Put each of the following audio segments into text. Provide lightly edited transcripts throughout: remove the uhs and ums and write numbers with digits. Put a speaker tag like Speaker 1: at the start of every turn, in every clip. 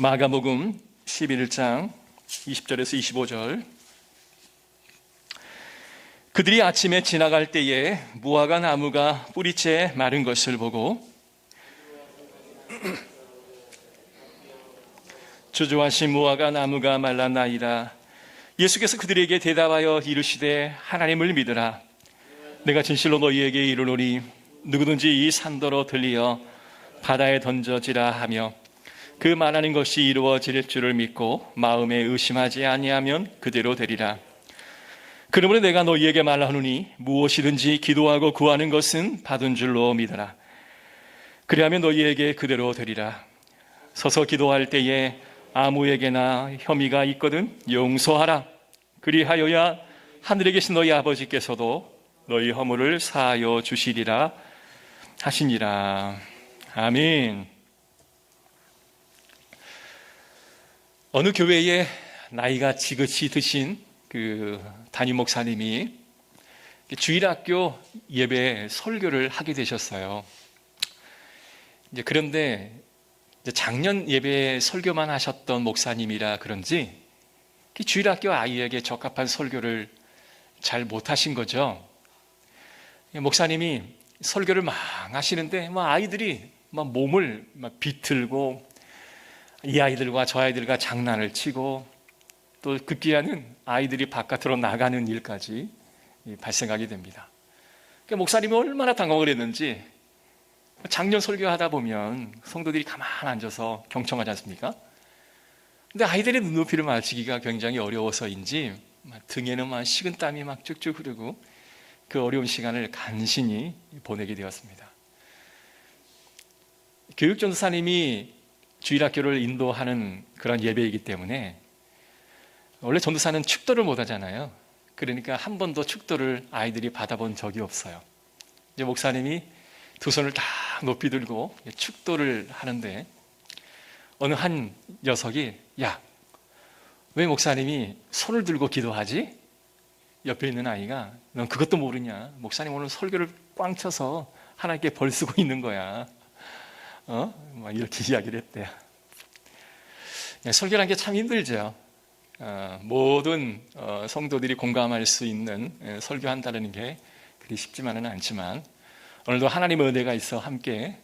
Speaker 1: 마가복음 11장 20절에서 25절. 그들이 아침에 지나갈 때에 무화과 나무가 뿌리째 마른 것을 보고 저주하신 무화과 나무가 말랐나이다. 예수께서 그들에게 대답하여 이르시되 하나님을 믿으라. 내가 진실로 너희에게 이르노니 누구든지 이 산더러 들리어 바다에 던져지라 하며 그 말하는 것이 이루어질 줄을 믿고 마음에 의심하지 아니하면 그대로 되리라. 그러므로 내가 너희에게 말하노니 무엇이든지 기도하고 구하는 것은 받은 줄로 믿어라. 그리하면 너희에게 그대로 되리라. 서서 기도할 때에 아무에게나 혐의가 있거든 용서하라. 그리하여야 하늘에 계신 너희 아버지께서도 너희 허물을 사하여 주시리라 하시니라. 아멘. 어느 교회에 나이가 지긋이 드신 그 담임 목사님이 주일학교 예배 설교를 하게 되셨어요. 그런데 작년 예배 설교만 하셨던 목사님이라 그런지 주일학교 아이에게 적합한 설교를 잘 못하신 거죠. 목사님이 설교를 막 하시는데 아이들이 몸을 비틀고 이 아이들과 저 아이들과 장난을 치고 또 급기야는 아이들이 바깥으로 나가는 일까지 발생하게 됩니다. 목사님이 얼마나 당황을 했는지 작년 설교하다 보면 성도들이 가만 앉아서 경청하지 않습니까? 근데 아이들의 눈높이를 맞추기가 굉장히 어려워서인지 등에는 식은땀이 쭉쭉 흐르고 그 어려운 시간을 간신히 보내게 되었습니다. 교육전도사님이 주일학교를 인도하는 그런 예배이기 때문에 원래 전도사는 축도를 못 하잖아요. 그러니까 한 번도 축도를 아이들이 받아본 적이 없어요. 이제 목사님이 두 손을 다 높이 들고 축도를 하는데 어느 한 녀석이 야, 왜 목사님이 손을 들고 기도하지? 옆에 있는 아이가 넌 그것도 모르냐? 목사님 오늘 설교를 꽝 쳐서 하나님께 벌 쓰고 있는 거야. 이렇게 이야기를 했대요. 설교라는 게 참 힘들죠. 모든 성도들이 공감할 수 있는 설교한다는 게 그리 쉽지만은 않지만 오늘도 하나님의 은혜가 있어 함께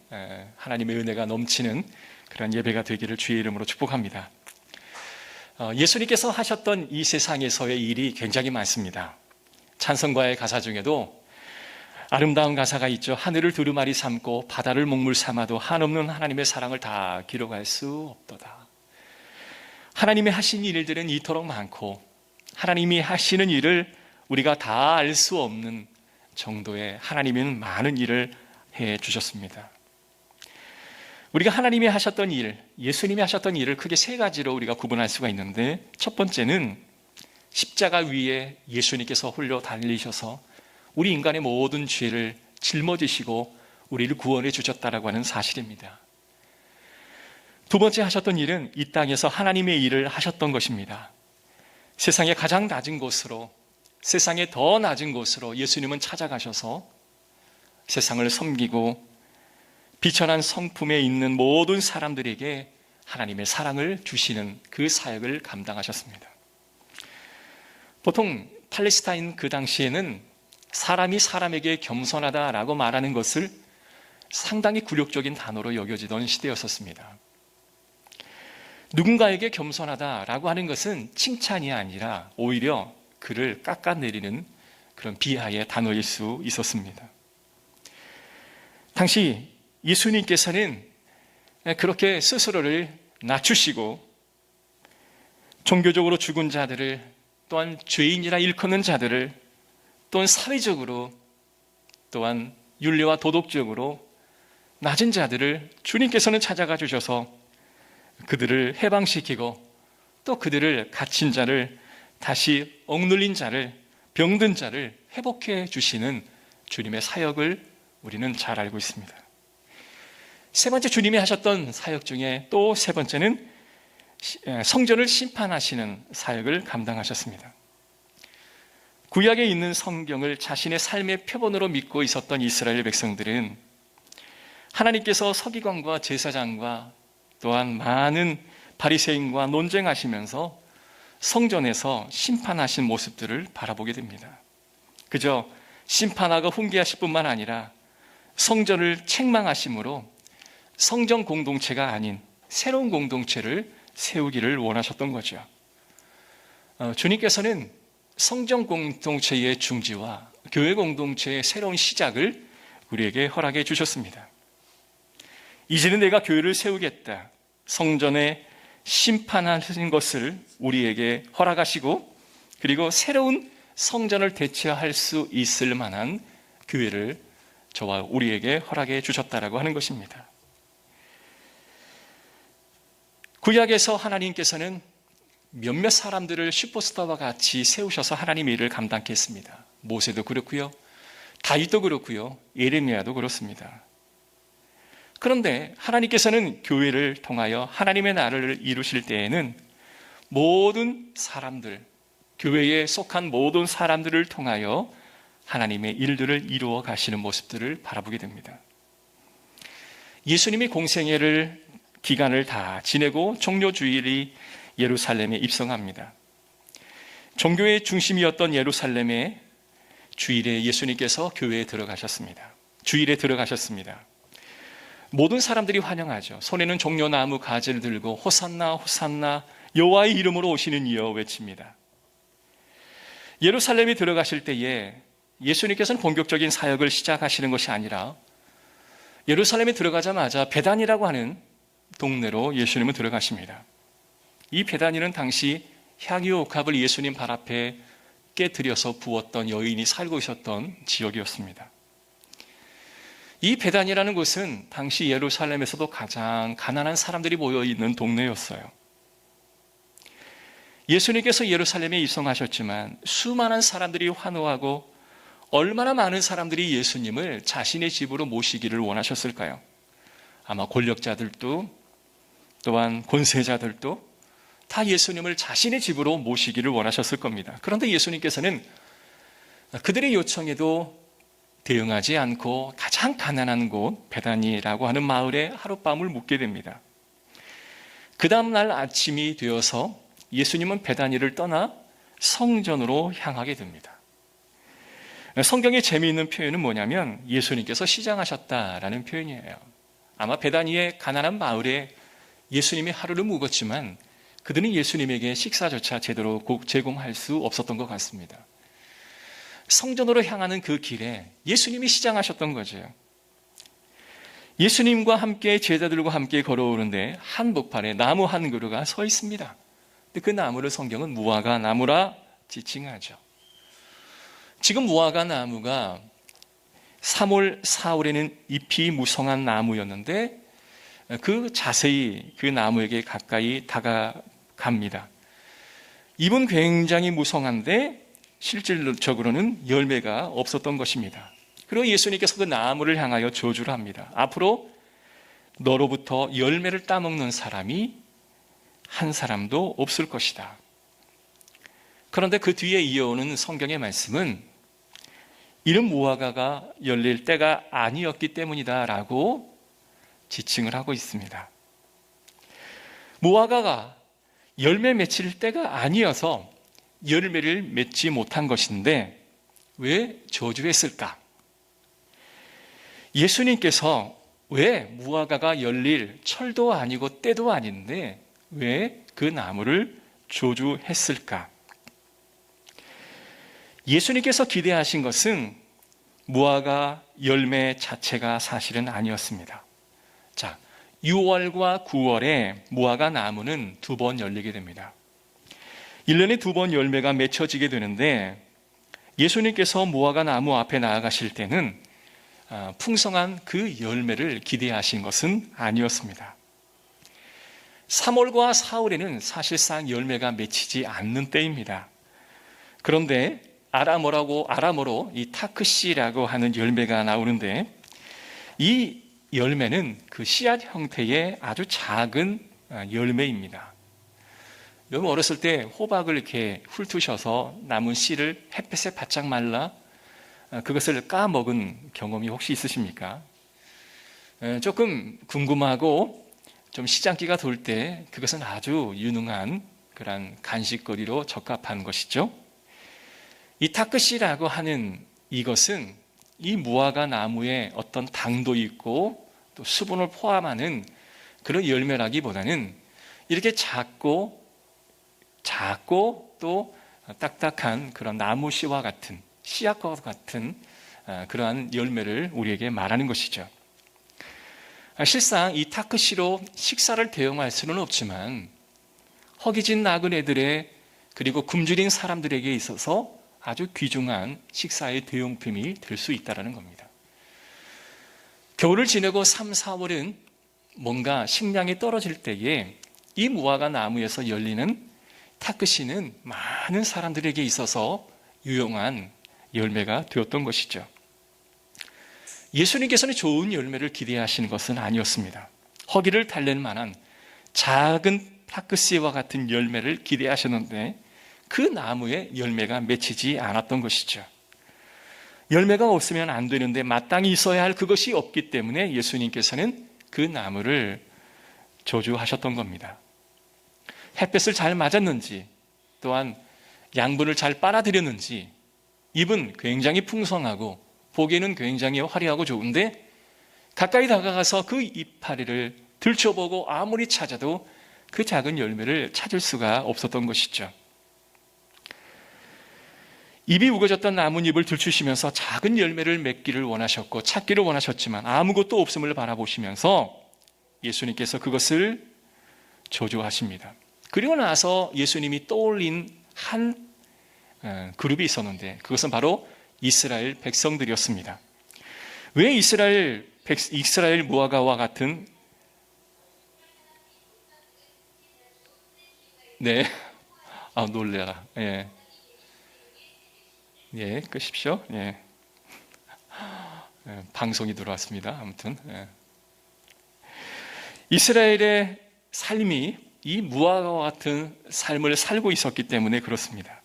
Speaker 1: 하나님의 은혜가 넘치는 그런 예배가 되기를 주의 이름으로 축복합니다. 예수님께서 하셨던 이 세상에서의 일이 굉장히 많습니다. 찬송가의 가사 중에도 아름다운 가사가 있죠. 하늘을 두루마리 삼고 바다를 먹물 삼아도 한없는 하나님의 사랑을 다 기록할 수 없도다. 하나님이 하신 일들은 이토록 많고 하나님이 하시는 일을 우리가 다 알 수 없는 정도의 하나님은 많은 일을 해 주셨습니다. 우리가 하나님이 하셨던 일, 예수님이 하셨던 일을 크게 세 가지로 우리가 구분할 수가 있는데 첫 번째는 십자가 위에 예수님께서 홀려 달리셔서 우리 인간의 모든 죄를 짊어지시고 우리를 구원해 주셨다라고 하는 사실입니다. 두 번째 하셨던 일은 이 땅에서 하나님의 일을 하셨던 것입니다. 세상의 가장 낮은 곳으로, 세상의 더 낮은 곳으로 예수님은 찾아가셔서 세상을 섬기고 비천한 성품에 있는 모든 사람들에게 하나님의 사랑을 주시는 그 사역을 감당하셨습니다. 보통 팔레스타인 그 당시에는 사람이 사람에게 겸손하다라고 말하는 것을 상당히 굴욕적인 단어로 여겨지던 시대였었습니다. 누군가에게 겸손하다라고 하는 것은 칭찬이 아니라 오히려 그를 깎아내리는 그런 비하의 단어일 수 있었습니다. 당시 예수님께서는 그렇게 스스로를 낮추시고 종교적으로 죽은 자들을 또한 죄인이라 일컫는 자들을 또한 사회적으로 또한 윤리와 도덕적으로 낮은 자들을 주님께서는 찾아가 주셔서 그들을 해방시키고 또 그들을 갇힌 자를 다시 억눌린 자를 병든 자를 회복해 주시는 주님의 사역을 우리는 잘 알고 있습니다. 세 번째 주님이 하셨던 사역 중에 또 세 번째는 성전을 심판하시는 사역을 감당하셨습니다. 구약에 있는 성경을 자신의 삶의 표본으로 믿고 있었던 이스라엘 백성들은 하나님께서 서기관과 제사장과 또한 많은 바리새인과 논쟁하시면서 성전에서 심판하신 모습들을 바라보게 됩니다. 그저 심판하고 훈계하실 뿐만 아니라 성전을 책망하심으로 성전 공동체가 아닌 새로운 공동체를 세우기를 원하셨던 거죠. 주님께서는 성전 공동체의 중지와 교회 공동체의 새로운 시작을 우리에게 허락해 주셨습니다. 이제는 내가 교회를 세우겠다. 성전에 심판하신 것을 우리에게 허락하시고, 그리고 새로운 성전을 대체할 수 있을 만한 교회를 저와 우리에게 허락해 주셨다라고 하는 것입니다. 구약에서 하나님께서는 몇몇 사람들을 슈퍼스타와 같이 세우셔서 하나님의 일을 감당케 했습니다. 모세도 그렇고요, 다윗도 그렇고요, 예레미야도 그렇습니다. 그런데 하나님께서는 교회를 통하여 하나님의 나라를 이루실 때에는 모든 사람들, 교회에 속한 모든 사람들을 통하여 하나님의 일들을 이루어 가시는 모습들을 바라보게 됩니다. 예수님이 공생애를 기간을 다 지내고 종료 주일이 예루살렘에 입성합니다. 종교의 중심이었던 예루살렘의 주일에 예수님께서 교회에 들어가셨습니다. 주일에 들어가셨습니다. 모든 사람들이 환영하죠. 손에는 종려나무 가지를 들고 호산나 호산나 여호와의 이름으로 오시는 이여 외칩니다. 예루살렘에 들어가실 때에 예수님께서는 본격적인 사역을 시작하시는 것이 아니라 예루살렘에 들어가자마자 베단이라고 하는 동네로 예수님은 들어가십니다. 이 베단이는 당시 향유 옥합을 예수님 발 앞에 깨뜨려서 부었던 여인이 살고 있었던 지역이었습니다. 이 베단이라는 곳은 당시 예루살렘에서도 가장 가난한 사람들이 모여있는 동네였어요. 예수님께서 예루살렘에 입성하셨지만 수많은 사람들이 환호하고 얼마나 많은 사람들이 예수님을 자신의 집으로 모시기를 원하셨을까요? 아마 권력자들도 또한 권세자들도 다 예수님을 자신의 집으로 모시기를 원하셨을 겁니다. 그런데 예수님께서는 그들의 요청에도 대응하지 않고 가장 가난한 곳 베다니라고 하는 마을에 하룻밤을 묵게 됩니다. 그 다음 날 아침이 되어서 예수님은 베다니를 떠나 성전으로 향하게 됩니다. 성경의 재미있는 표현은 뭐냐면 예수님께서 시장하셨다라는 표현이에요. 아마 베다니의 가난한 마을에 예수님이 하루를 묵었지만 그들은 예수님에게 식사조차 제대로 제공할 수 없었던 것 같습니다. 성전으로 향하는 그 길에 예수님이 시장하셨던 거죠. 예수님과 함께 제자들과 함께 걸어오는데 한복판에 나무 한 그루가 서 있습니다. 근데 그 나무를 성경은 무화과 나무라 지칭하죠. 지금 무화과 나무가 3월, 4월에는 잎이 무성한 나무였는데 자세히 그 나무에게 가까이 다가갑니다. 잎은 굉장히 무성한데 실질적으로는 열매가 없었던 것입니다. 그리고 예수님께서 그 나무를 향하여 저주를 합니다. 앞으로 너로부터 열매를 따먹는 사람이 한 사람도 없을 것이다. 그런데 그 뒤에 이어오는 성경의 말씀은 이른 무화과가 열릴 때가 아니었기 때문이다 라고 지칭을 하고 있습니다. 무화과가 열매 맺힐 때가 아니어서 열매를 맺지 못한 것인데 왜 저주했을까? 예수님께서 왜 무화과가 열릴 철도 아니고 때도 아닌데 왜 그 나무를 저주했을까? 예수님께서 기대하신 것은 무화과 열매 자체가 사실은 아니었습니다. 자, 6월과 9월에 무화과 나무는 2번 열리게 됩니다. 1년에 2번 열매가 맺혀지게 되는데 예수님께서 무화과 나무 앞에 나아가실 때는 풍성한 그 열매를 기대하신 것은 아니었습니다. 3월과 4월에는 사실상 열매가 맺히지 않는 때입니다. 그런데 아람어로 이 타크시라고 하는 열매가 나오는데 이 열매는 그 씨앗 형태의 아주 작은 열매입니다. 여러분 어렸을 때 호박을 이렇게 훑으셔서 남은 씨를 햇볕에 바짝 말라 그것을 까먹은 경험이 혹시 있으십니까? 조금 궁금하고 좀 시장기가 돌 때 그것은 아주 유능한 그런 간식거리로 적합한 것이죠. 이 타크시라고 하는 이것은 이 무화과 나무에 어떤 당도 있고 또 수분을 포함하는 그런 열매라기보다는 이렇게 작고 또 딱딱한 그런 나무 씨와 같은 씨앗과 같은 그러한 열매를 우리에게 말하는 것이죠. 실상 이 타크시로 식사를 대용할 수는 없지만 허기진 나그네들의 그리고 굶주린 사람들에게 있어서 아주 귀중한 식사의 대용품이 될 수 있다는 겁니다. 겨울을 지내고 3, 4월은 뭔가 식량이 떨어질 때에 이 무화과 나무에서 열리는 타크시는 많은 사람들에게 있어서 유용한 열매가 되었던 것이죠. 예수님께서는 좋은 열매를 기대하시는 것은 아니었습니다. 허기를 달랠 만한 작은 타크시와 같은 열매를 기대하셨는데 그 나무에 열매가 맺히지 않았던 것이죠. 열매가 없으면 안 되는데 마땅히 있어야 할 그것이 없기 때문에 예수님께서는 그 나무를 저주하셨던 겁니다. 햇볕을 잘 맞았는지 또한 양분을 잘 빨아들였는지 잎은 굉장히 풍성하고 보기에는 굉장히 화려하고 좋은데 가까이 다가가서 그 이파리를 들춰보고 아무리 찾아도 그 작은 열매를 찾을 수가 없었던 것이죠. 잎이 우거졌던 나뭇잎을 들추시면서 작은 열매를 맺기를 원하셨고 찾기를 원하셨지만 아무것도 없음을 바라보시면서 예수님께서 그것을 저주하십니다. 그리고 나서 예수님이 떠올린 한 그룹이 있었는데 그것은 바로 이스라엘 백성들이었습니다. 왜 이스라엘 무화과와 같은 놀래라. 끄십시오. 방송이 들어왔습니다. 아무튼 이스라엘의 삶이 이 무화과와 같은 삶을 살고 있었기 때문에 그렇습니다.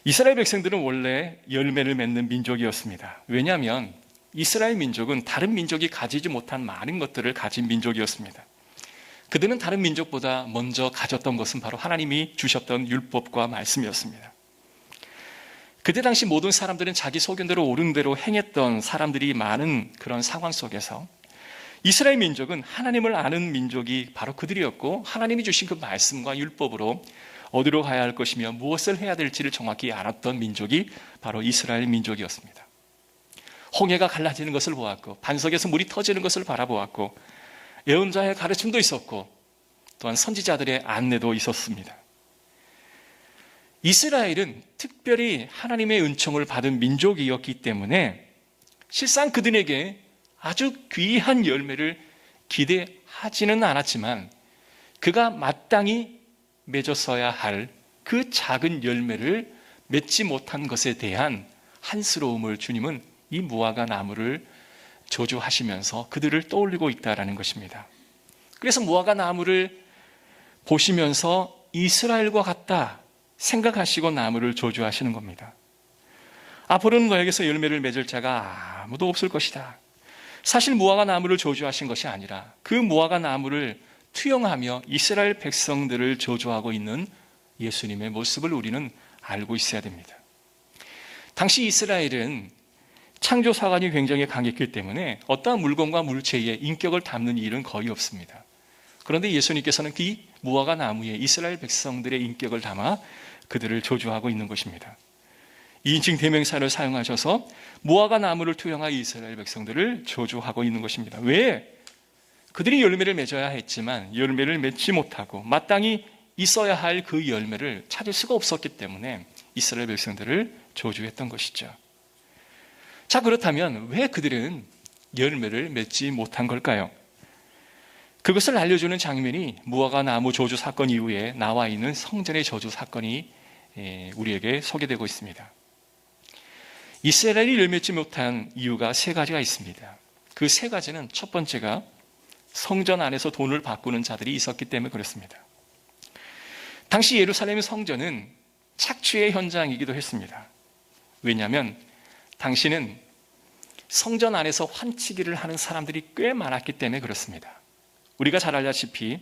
Speaker 1: 이스라엘 백성들은 원래 열매를 맺는 민족이었습니다. 왜냐하면 이스라엘 민족은 다른 민족이 가지지 못한 많은 것들을 가진 민족이었습니다. 그들은 다른 민족보다 먼저 가졌던 것은 바로 하나님이 주셨던 율법과 말씀이었습니다. 그때 당시 모든 사람들은 자기 소견대로 옳은 대로 행했던 사람들이 많은 그런 상황 속에서 이스라엘 민족은 하나님을 아는 민족이 바로 그들이었고 하나님이 주신 그 말씀과 율법으로 어디로 가야 할 것이며 무엇을 해야 될지를 정확히 알았던 민족이 바로 이스라엘 민족이었습니다. 홍해가 갈라지는 것을 보았고 반석에서 물이 터지는 것을 바라보았고 예언자의 가르침도 있었고 또한 선지자들의 안내도 있었습니다. 이스라엘은 특별히 하나님의 은총을 받은 민족이었기 때문에 실상 그들에게 아주 귀한 열매를 기대하지는 않았지만 그가 마땅히 맺었어야 할 그 작은 열매를 맺지 못한 것에 대한 한스러움을 주님은 이 무화과 나무를 저주하시면서 그들을 떠올리고 있다는 것입니다. 그래서 무화과 나무를 보시면서 이스라엘과 같다 생각하시고 나무를 저주하시는 겁니다. 앞으로는 너에게서 열매를 맺을 자가 아무도 없을 것이다. 사실 무화과 나무를 저주하신 것이 아니라 그 무화과 나무를 투영하며 이스라엘 백성들을 저주하고 있는 예수님의 모습을 우리는 알고 있어야 됩니다. 당시 이스라엘은 창조 사관이 굉장히 강했기 때문에 어떠한 물건과 물체에 인격을 담는 일은 거의 없습니다. 그런데 예수님께서는 그 무화과 나무에 이스라엘 백성들의 인격을 담아 그들을 저주하고 있는 것입니다. 2인칭 대명사를 사용하셔서 무화과 나무를 투영한 이스라엘 백성들을 저주하고 있는 것입니다. 왜? 그들이 열매를 맺어야 했지만 열매를 맺지 못하고 마땅히 있어야 할 그 열매를 찾을 수가 없었기 때문에 이스라엘 백성들을 저주했던 것이죠. 자, 그렇다면 왜 그들은 열매를 맺지 못한 걸까요? 그것을 알려주는 장면이 무화과 나무 저주 사건 이후에 나와 있는 성전의 저주 사건이 우리에게 소개되고 있습니다. 이스라엘이 열매맺지 못한 이유가 세 가지가 있습니다. 그 세 가지는 첫 번째가 성전 안에서 돈을 바꾸는 자들이 있었기 때문에 그렇습니다. 당시 예루살렘 성전은 착취의 현장이기도 했습니다. 왜냐하면 당시는 성전 안에서 환치기를 하는 사람들이 꽤 많았기 때문에 그렇습니다. 우리가 잘 알다시피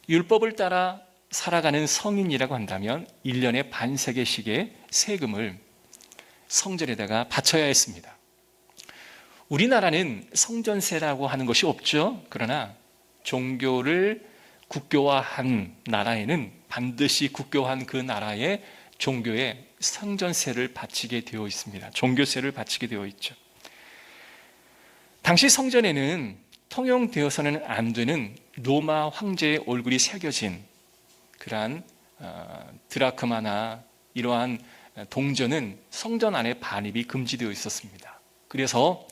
Speaker 1: 율법을 따라 살아가는 성인이라고 한다면 1년에 반세계씩의 세금을 성전에다가 바쳐야 했습니다. 우리나라는 성전세라고 하는 것이 없죠. 그러나 종교를 국교화한 나라에는 반드시 국교화한 그 나라의 종교에 성전세를 바치게 되어 있습니다. 종교세를 바치게 되어 있죠. 당시 성전에는 통용되어서는 안 되는 로마 황제의 얼굴이 새겨진 그러한 드라크마나 이러한 동전은 성전 안에 반입이 금지되어 있었습니다. 그래서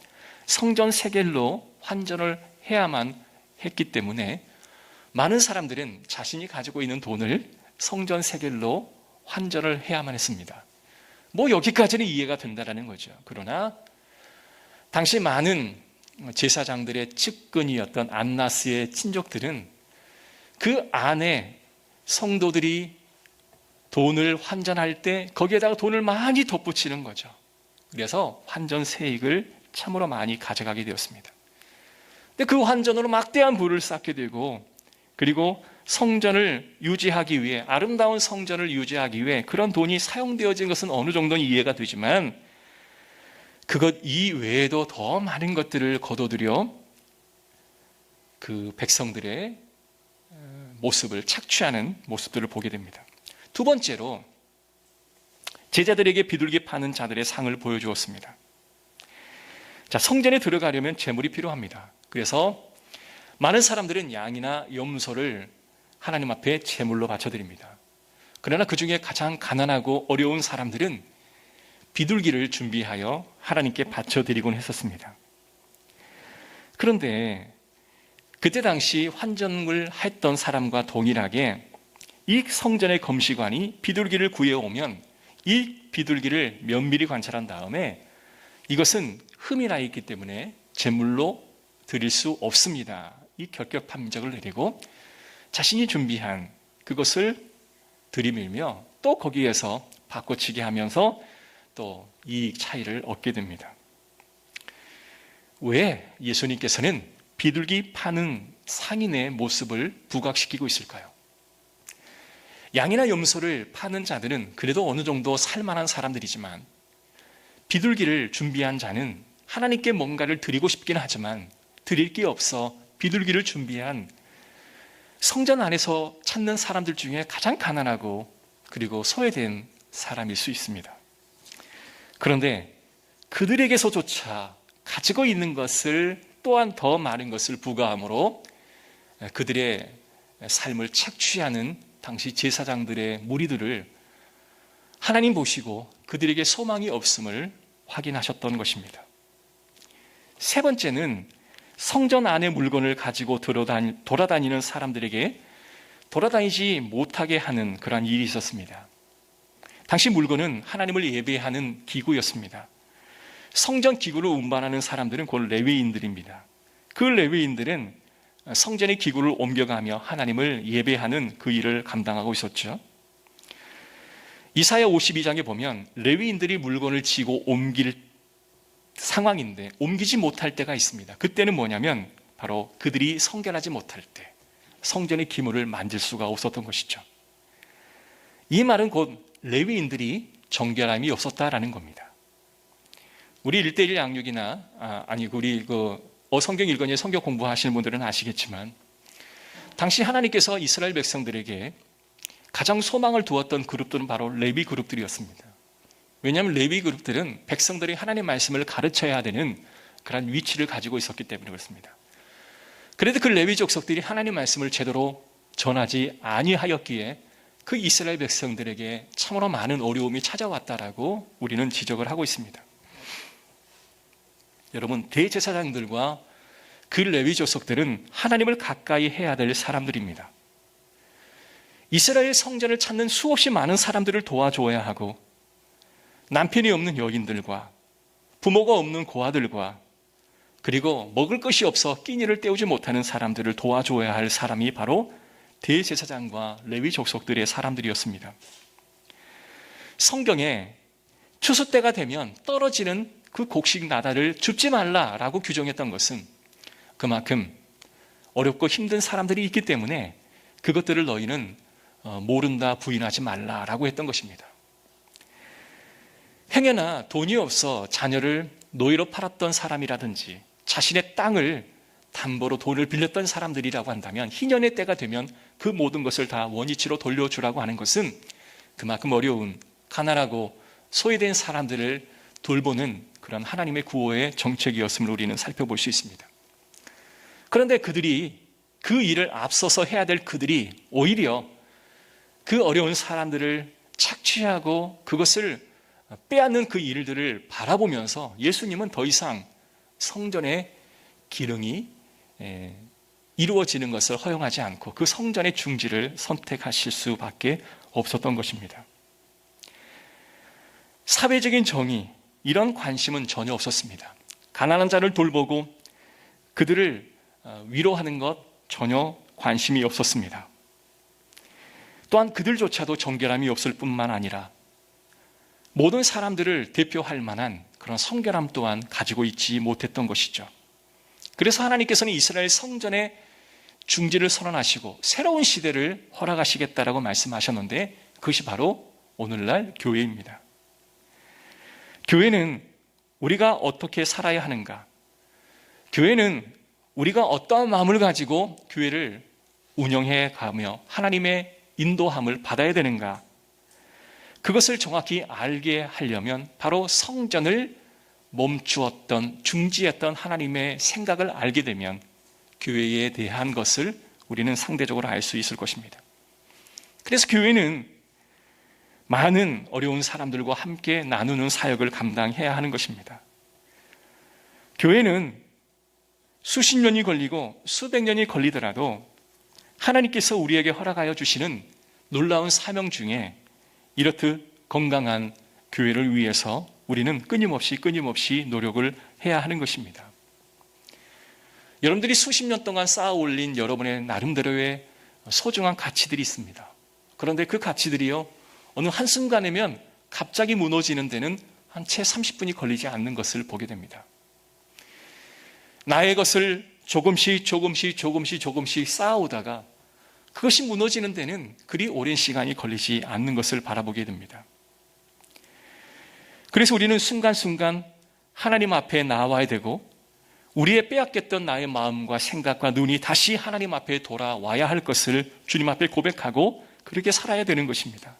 Speaker 1: 성전 세겔로 환전을 해야만 했기 때문에 많은 사람들은 자신이 가지고 있는 돈을 성전 세겔로 환전을 해야만 했습니다. 뭐 여기까지는 이해가 된다는 거죠. 그러나 당시 많은 제사장들의 측근이었던 안나스의 친족들은 그 안에 성도들이 돈을 환전할 때 거기에다가 돈을 많이 덧붙이는 거죠. 그래서 환전 세익을 참으로 많이 가져가게 되었습니다. 근데 그 환전으로 막대한 부를 쌓게 되고, 그리고 성전을 유지하기 위해, 아름다운 성전을 유지하기 위해 그런 돈이 사용되어진 것은 어느 정도는 이해가 되지만 그것 이외에도 더 많은 것들을 거둬들여 그 백성들의 모습을 착취하는 모습들을 보게 됩니다. 두 번째로 제자들에게 비둘기 파는 자들의 상을 보여주었습니다. 자, 성전에 들어가려면 제물이 필요합니다. 그래서 많은 사람들은 양이나 염소를 하나님 앞에 제물로 바쳐드립니다. 그러나 그 중에 가장 가난하고 어려운 사람들은 비둘기를 준비하여 하나님께 바쳐드리곤 했었습니다. 그런데 그때 당시 환전을 했던 사람과 동일하게 이 성전의 검시관이 비둘기를 구해오면 이 비둘기를 면밀히 관찰한 다음에 이것은 흠이 나 있기 때문에 제물로 드릴 수 없습니다. 이 결격 판정을 내리고 자신이 준비한 그것을 들이밀며 또 거기에서 바꿔치기 하면서 또 이익 차이를 얻게 됩니다. 왜 예수님께서는 비둘기 파는 상인의 모습을 부각시키고 있을까요? 양이나 염소를 파는 자들은 그래도 어느 정도 살만한 사람들이지만 비둘기를 준비한 자는 하나님께 뭔가를 드리고 싶긴 하지만 드릴 게 없어 비둘기를 준비한 성전 안에서 찾는 사람들 중에 가장 가난하고 그리고 소외된 사람일 수 있습니다. 그런데 그들에게서조차 가지고 있는 것을 또한 더 많은 것을 부과함으로 그들의 삶을 착취하는 당시 제사장들의 무리들을 하나님 보시고 그들에게 소망이 없음을 확인하셨던 것입니다. 세 번째는 성전 안의 물건을 가지고 돌아다니는 사람들에게 돌아다니지 못하게 하는 그러한 일이 있었습니다. 당시 물건은 하나님을 예배하는 기구였습니다. 성전 기구를 운반하는 사람들은 곧 레위인들입니다. 그 레위인들은 성전의 기구를 옮겨가며 하나님을 예배하는 그 일을 감당하고 있었죠. 이사야 52장에 보면 레위인들이 물건을 지고 옮길 상황인데 옮기지 못할 때가 있습니다. 그때는 뭐냐면 바로 그들이 성결하지 못할 때 성전의 기물을 만질 수가 없었던 것이죠. 이 말은 곧 레위인들이 정결함이 없었다라는 겁니다. 우리 1:1 양육이나 우리 성경 읽거니 성경 공부하시는 분들은 아시겠지만 당시 하나님께서 이스라엘 백성들에게 가장 소망을 두었던 그룹들은 바로 레위 그룹들이었습니다. 왜냐하면 레위 그룹들은 백성들이 하나님의 말씀을 가르쳐야 되는 그런 위치를 가지고 있었기 때문에 그렇습니다. 그래도 그 레위 족속들이 하나님의 말씀을 제대로 전하지 아니하였기에 그 이스라엘 백성들에게 참으로 많은 어려움이 찾아왔다라고 우리는 지적을 하고 있습니다. 여러분, 대제사장들과 그 레위 족속들은 하나님을 가까이 해야 될 사람들입니다. 이스라엘 성전을 찾는 수없이 많은 사람들을 도와줘야 하고 남편이 없는 여인들과 부모가 없는 고아들과 그리고 먹을 것이 없어 끼니를 때우지 못하는 사람들을 도와줘야 할 사람이 바로 대제사장과 레위 족속들의 사람들이었습니다. 성경에 추수 때가 되면 떨어지는 그 곡식 나달을 줍지 말라라고 규정했던 것은 그만큼 어렵고 힘든 사람들이 있기 때문에 그것들을 너희는 모른다, 부인하지 말라라고 했던 것입니다. 행여나 돈이 없어 자녀를 노예로 팔았던 사람이라든지 자신의 땅을 담보로 돈을 빌렸던 사람들이라고 한다면 희년의 때가 되면 그 모든 것을 다 원위치로 돌려주라고 하는 것은 그만큼 어려운, 가난하고 소외된 사람들을 돌보는 그런 하나님의 구호의 정책이었음을 우리는 살펴볼 수 있습니다. 그런데 그 일을 앞서서 해야 될 그들이 오히려 그 어려운 사람들을 착취하고 그것을 빼앗는 그 일들을 바라보면서 예수님은 더 이상 성전의 기능이 이루어지는 것을 허용하지 않고 그 성전의 중지를 선택하실 수밖에 없었던 것입니다. 사회적인 정의, 이런 관심은 전혀 없었습니다. 가난한 자를 돌보고 그들을 위로하는 것 전혀 관심이 없었습니다. 또한 그들조차도 정결함이 없을 뿐만 아니라 모든 사람들을 대표할 만한 그런 성결함 또한 가지고 있지 못했던 것이죠. 그래서 하나님께서는 이스라엘 성전의 중지를 선언하시고 새로운 시대를 허락하시겠다라고 말씀하셨는데 그것이 바로 오늘날 교회입니다. 교회는 우리가 어떻게 살아야 하는가? 교회는 우리가 어떠한 마음을 가지고 교회를 운영해 가며 하나님의 인도함을 받아야 되는가? 그것을 정확히 알게 하려면 바로 성전을 멈추었던, 중지했던 하나님의 생각을 알게 되면 교회에 대한 것을 우리는 상대적으로 알 수 있을 것입니다. 그래서 교회는 많은 어려운 사람들과 함께 나누는 사역을 감당해야 하는 것입니다. 교회는 수십 년이 걸리고 수백 년이 걸리더라도 하나님께서 우리에게 허락하여 주시는 놀라운 사명 중에 이렇듯 건강한 교회를 위해서 우리는 끊임없이 노력을 해야 하는 것입니다. 여러분들이 수십 년 동안 쌓아 올린 여러분의 나름대로의 소중한 가치들이 있습니다. 그런데 그 가치들이요, 어느 한순간이면 갑자기 무너지는 데는 한 채 30분이 걸리지 않는 것을 보게 됩니다. 나의 것을 조금씩 쌓아오다가 그것이 무너지는 데는 그리 오랜 시간이 걸리지 않는 것을 바라보게 됩니다. 그래서 우리는 순간순간 하나님 앞에 나와야 되고 우리의 빼앗겼던 나의 마음과 생각과 눈이 다시 하나님 앞에 돌아와야 할 것을 주님 앞에 고백하고 그렇게 살아야 되는 것입니다.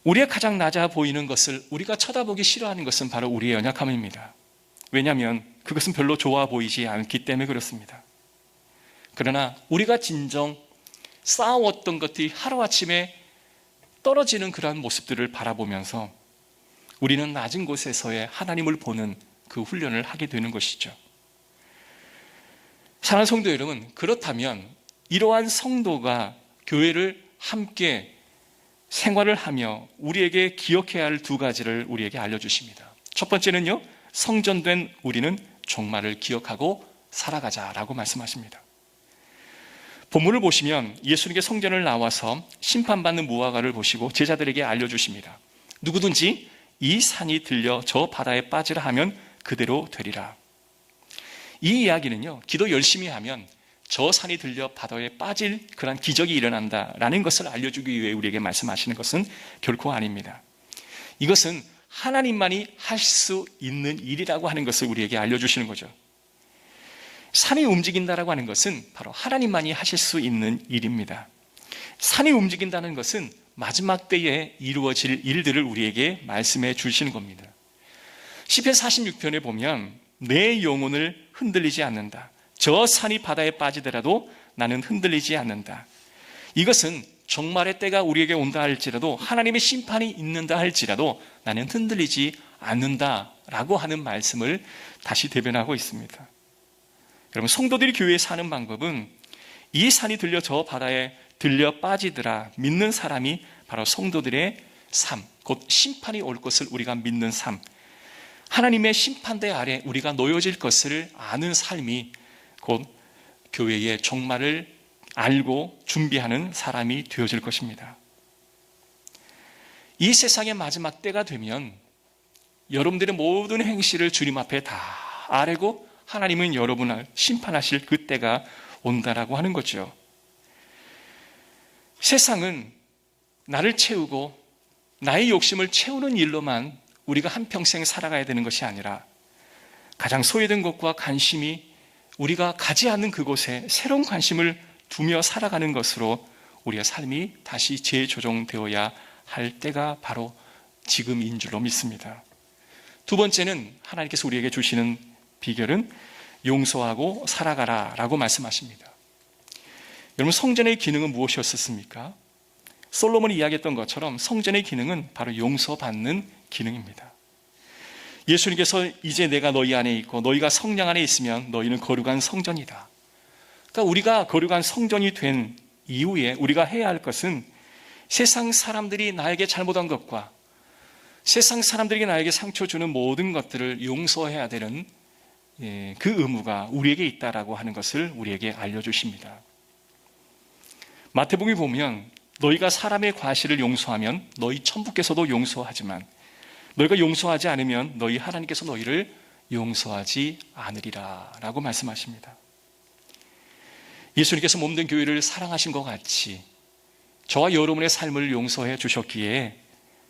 Speaker 1: 우리의 가장 낮아 보이는 것을 우리가 쳐다보기 싫어하는 것은 바로 우리의 연약함입니다. 왜냐하면 그것은 별로 좋아 보이지 않기 때문에 그렇습니다. 그러나 우리가 진정 쌓아왔던 것들이 하루아침에 떨어지는 그러한 모습들을 바라보면서 우리는 낮은 곳에서의 하나님을 보는 그 훈련을 하게 되는 것이죠. 사랑하는 성도 여러분, 그렇다면 이러한 성도가 교회를 함께 생활을 하며 우리에게 기억해야 할 두 가지를 우리에게 알려주십니다. 첫 번째는요, 성전된 우리는 종말을 기억하고 살아가자라고 말씀하십니다. 본문을 보시면 예수님께 성전을 나와서 심판받는 무화과를 보시고 제자들에게 알려주십니다. 누구든지 이 산이 들려 저 바다에 빠지라 하면 그대로 되리라. 이 이야기는요, 기도 열심히 하면 저 산이 들려 바다에 빠질 그런 기적이 일어난다라는 것을 알려주기 위해 우리에게 말씀하시는 것은 결코 아닙니다. 이것은 하나님만이 할 수 있는 일이라고 하는 것을 우리에게 알려주시는 거죠. 산이 움직인다라고 하는 것은 바로 하나님만이 하실 수 있는 일입니다. 산이 움직인다는 것은 마지막 때에 이루어질 일들을 우리에게 말씀해 주시는 겁니다. 시편 46편에 보면 내 영혼을 흔들리지 않는다. 저 산이 바다에 빠지더라도 나는 흔들리지 않는다. 이것은 종말의 때가 우리에게 온다 할지라도 하나님의 심판이 있는다 할지라도 나는 흔들리지 않는다라고 하는 말씀을 다시 대변하고 있습니다. 여러분, 성도들이 교회에 사는 방법은 이 산이 들려 저 바다에 들려 빠지더라 믿는 사람이 바로 성도들의 삶, 곧 심판이 올 것을 우리가 믿는 삶, 하나님의 심판대 아래 우리가 놓여질 것을 아는 삶이 곧 교회의 종말을 알고 준비하는 사람이 되어질 것입니다. 이 세상의 마지막 때가 되면 여러분들의 모든 행실을 주님 앞에 다 아뢰고 하나님은 여러분을 심판하실 그때가 온다라고 하는 거죠. 세상은 나를 채우고 나의 욕심을 채우는 일로만 우리가 한평생 살아가야 되는 것이 아니라 가장 소외된 것과 관심이 우리가 가지 않는 그곳에 새로운 관심을 두며 살아가는 것으로 우리의 삶이 다시 재조정되어야 할 때가 바로 지금인 줄로 믿습니다. 두 번째는 하나님께서 우리에게 주시는 비결은 용서하고 살아가라 라고 말씀하십니다. 여러분, 성전의 기능은 무엇이었습니까? 솔로몬이 이야기했던 것처럼 성전의 기능은 바로 용서받는 기능입니다. 예수님께서 이제 내가 너희 안에 있고 너희가 성령 안에 있으면 너희는 거룩한 성전이다. 그러니까 우리가 거룩한 성전이 된 이후에 우리가 해야 할 것은 세상 사람들이 나에게 잘못한 것과 세상 사람들이 나에게 상처 주는 모든 것들을 용서해야 되는 그 의무가 우리에게 있다라고 하는 것을 우리에게 알려주십니다. 마태복음에 보면 너희가 사람의 과실을 용서하면 너희 천부께서도 용서하지만 너희가 용서하지 않으면 너희 하나님께서 너희를 용서하지 않으리라 라고 말씀하십니다. 예수님께서 몸된 교회를 사랑하신 것 같이 저와 여러분의 삶을 용서해 주셨기에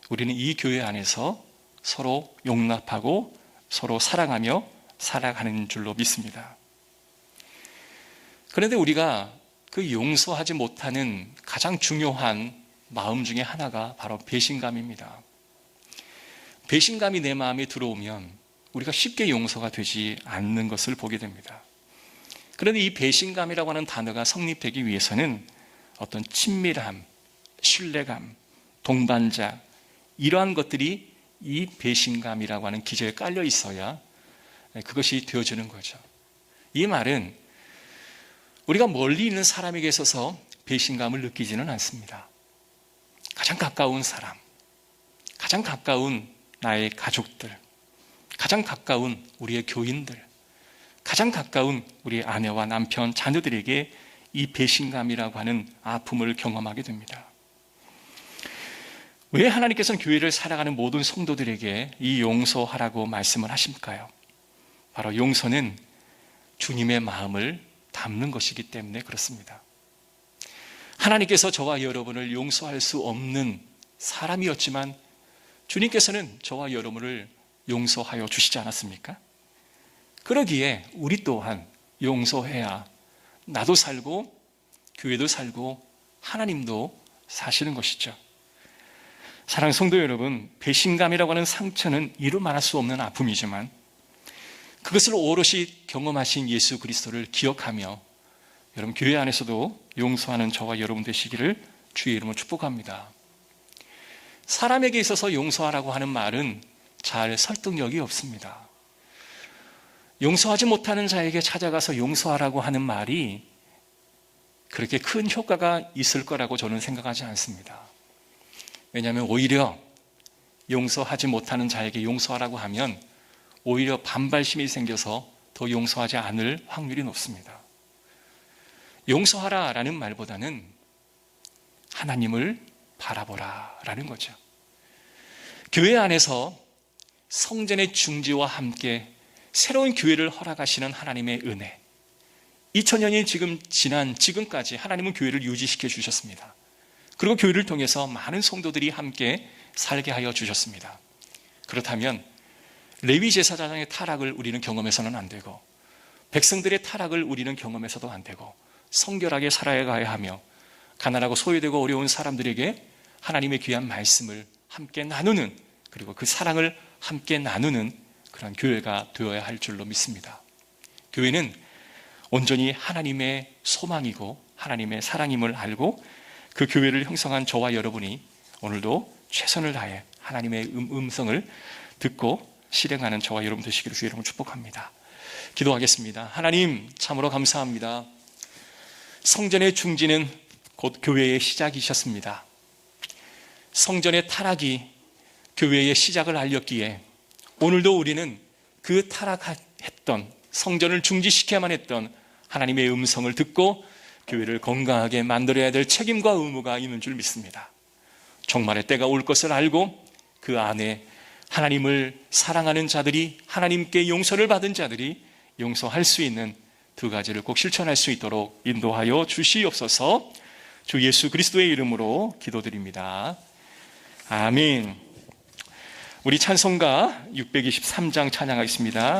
Speaker 1: 우리는 이 교회 안에서 서로 용납하고 서로 사랑하며 살아가는 줄로 믿습니다. 그런데 우리가 그 용서하지 못하는 가장 중요한 마음 중에 하나가 바로 배신감입니다. 배신감이 내 마음에 들어오면 우리가 쉽게 용서가 되지 않는 것을 보게 됩니다. 그런데 이 배신감이라고 하는 단어가 성립되기 위해서는 어떤 친밀함, 신뢰감, 동반자 이러한 것들이 이 배신감이라고 하는 기저에 깔려 있어야 그것이 되어지는 거죠. 이 말은 우리가 멀리 있는 사람에게 있어서 배신감을 느끼지는 않습니다. 가장 가까운 사람, 가장 가까운 나의 가족들, 가장 가까운 우리의 교인들, 가장 가까운 우리 아내와 남편, 자녀들에게 이 배신감이라고 하는 아픔을 경험하게 됩니다. 왜 하나님께서는 교회를 살아가는 모든 성도들에게 이 용서하라고 말씀을 하실까요? 바로 용서는 주님의 마음을 담는 것이기 때문에 그렇습니다. 하나님께서 저와 여러분을 용서할 수 없는 사람이었지만 주님께서는 저와 여러분을 용서하여 주시지 않았습니까? 그러기에 우리 또한 용서해야 나도 살고 교회도 살고 하나님도 사시는 것이죠. 사랑하는 성도 여러분, 배신감이라고 하는 상처는 이루 말할 수 없는 아픔이지만 그것을 오롯이 경험하신 예수 그리스도를 기억하며 여러분 교회 안에서도 용서하는 저와 여러분 되시기를 주의 이름으로 축복합니다. 사람에게 있어서 용서하라고 하는 말은 잘 설득력이 없습니다. 용서하지 못하는 자에게 찾아가서 용서하라고 하는 말이 그렇게 큰 효과가 있을 거라고 저는 생각하지 않습니다. 왜냐하면 오히려 용서하지 못하는 자에게 용서하라고 하면 오히려 반발심이 생겨서 더 용서하지 않을 확률이 높습니다. 용서하라라는 말보다는 하나님을 바라보라라는 거죠. 교회 안에서 성전의 중지와 함께 새로운 교회를 허락하시는 하나님의 은혜, 2000년이 지난 지금까지 하나님은 교회를 유지시켜 주셨습니다. 그리고 교회를 통해서 많은 성도들이 함께 살게 하여 주셨습니다. 그렇다면 레위 제사장의 타락을 우리는 경험해서는 안 되고 백성들의 타락을 우리는 경험해서도 안 되고 성결하게 살아가야 하며 가난하고 소외되고 어려운 사람들에게 하나님의 귀한 말씀을 함께 나누는, 그리고 그 사랑을 함께 나누는 그런 교회가 되어야 할 줄로 믿습니다. 교회는 온전히 하나님의 소망이고 하나님의 사랑임을 알고 그 교회를 형성한 저와 여러분이 오늘도 최선을 다해 하나님의 음성을 듣고 실행하는 저와 여러분 되시기를 주의 이름으로 축복합니다. 기도하겠습니다. 하나님, 참으로 감사합니다. 성전의 중지는 곧 교회의 시작이셨습니다. 성전의 타락이 교회의 시작을 알렸기에 오늘도 우리는 그 타락했던, 성전을 중지시켜야만 했던 하나님의 음성을 듣고 교회를 건강하게 만들어야 될 책임과 의무가 있는 줄 믿습니다. 종말의 때가 올 것을 알고 그 안에 하나님을 사랑하는 자들이, 하나님께 용서를 받은 자들이 용서할 수 있는 두 가지를 꼭 실천할 수 있도록 인도하여 주시옵소서. 주 예수 그리스도의 이름으로 기도드립니다. 아멘. 우리 찬송가 623장 찬양하겠습니다.